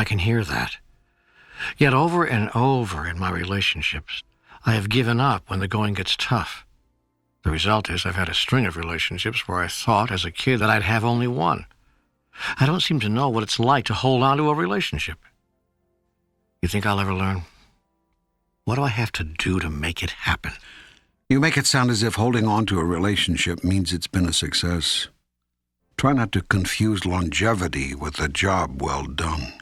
I can hear that. Yet over and over in my relationships, I have given up when the going gets tough. The result is I've had a string of relationships where I thought as a kid that I'd have only one. I don't seem to know what it's like to hold on to a relationship. You think I'll ever learn? What do I have to do to make it happen? You make it sound as if holding on to a relationship means it's been a success. Try not to confuse longevity with a job well done.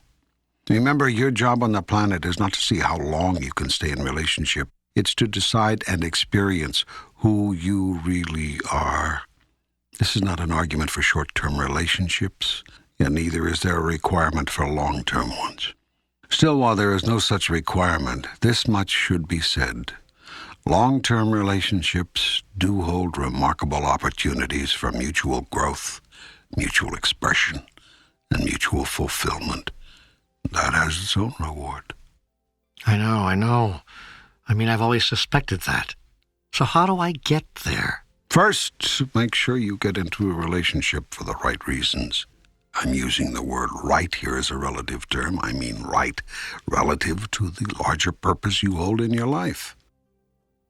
Remember, your job on the planet is not to see how long you can stay in relationship. It's to decide and experience who you really are. This is not an argument for short-term relationships, and neither is there a requirement for long-term ones. Still, while there is no such requirement, this much should be said. Long-term relationships do hold remarkable opportunities for mutual growth, mutual expression, and mutual fulfillment. That has its own reward. I know. I've always suspected that. So how do I get there? First, make sure you get into a relationship for the right reasons. I'm using the word right here as a relative term. I mean right relative to the larger purpose you hold in your life.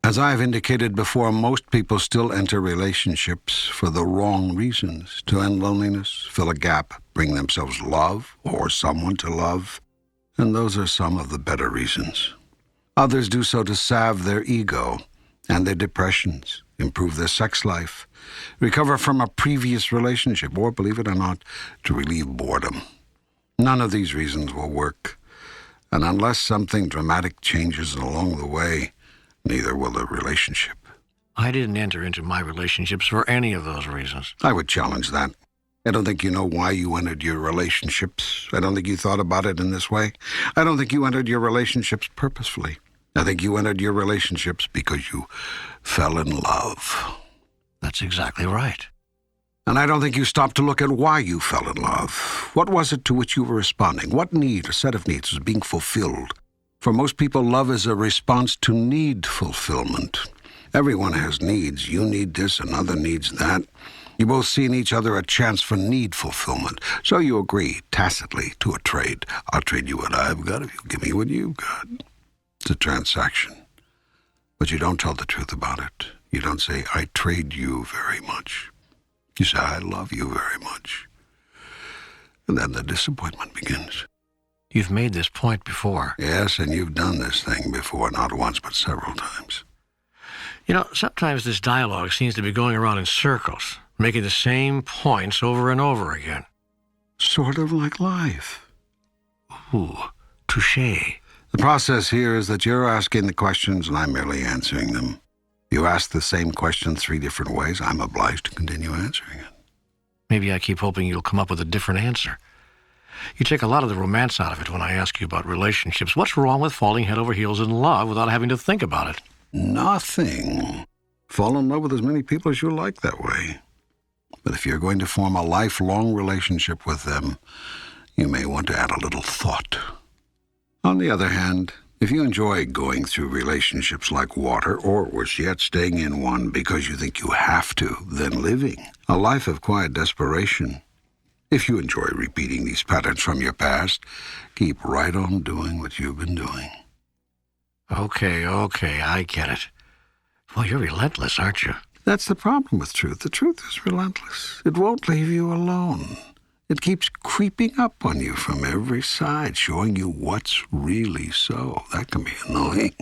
As I have indicated before, most people still enter relationships for the wrong reasons: to end loneliness, fill a gap, bring themselves love or someone to love, and those are some of the better reasons. Others do so to salve their ego and their depressions, improve their sex life, recover from a previous relationship, or, believe it or not, to relieve boredom. None of these reasons will work, and unless something dramatic changes along the way, neither will the relationship. I didn't enter into my relationships for any of those reasons. I would challenge that. I don't think you know why you entered your relationships. I don't think you thought about it in this way. I don't think you entered your relationships purposefully. I think you entered your relationships because you fell in love. That's exactly right. And I don't think you stopped to look at why you fell in love. What was it to which you were responding? What need or set of needs was being fulfilled? For most people, love is a response to need fulfillment. Everyone has needs. You need this, another needs that. You both see in each other a chance for need fulfillment. So you agree, tacitly, to a trade. I'll trade you what I've got if you give me what you've got. It's a transaction. But you don't tell the truth about it. You don't say, I trade you very much. You say, I love you very much. And then the disappointment begins. You've made this point before. Yes, and you've done this thing before, not once, but several times. Sometimes this dialogue seems to be going around in circles, making the same points over and over again. Sort of like life. Ooh, touché. The process here is that you're asking the questions and I'm merely answering them. You ask the same question 3 different ways. I'm obliged to continue answering it. Maybe I keep hoping you'll come up with a different answer. You take a lot of the romance out of it when I ask you about relationships. What's wrong with falling head over heels in love without having to think about it? Nothing. Fall in love with as many people as you like that way. But if you're going to form a lifelong relationship with them, you may want to add a little thought. On the other hand, if you enjoy going through relationships like water, or worse yet, staying in one because you think you have to, then living a life of quiet desperation. If you enjoy repeating these patterns from your past, keep right on doing what you've been doing. Okay, I get it. Well, you're relentless, aren't you? That's the problem with truth. The truth is relentless. It won't leave you alone. It keeps creeping up on you from every side, showing you what's really so. That can be annoying.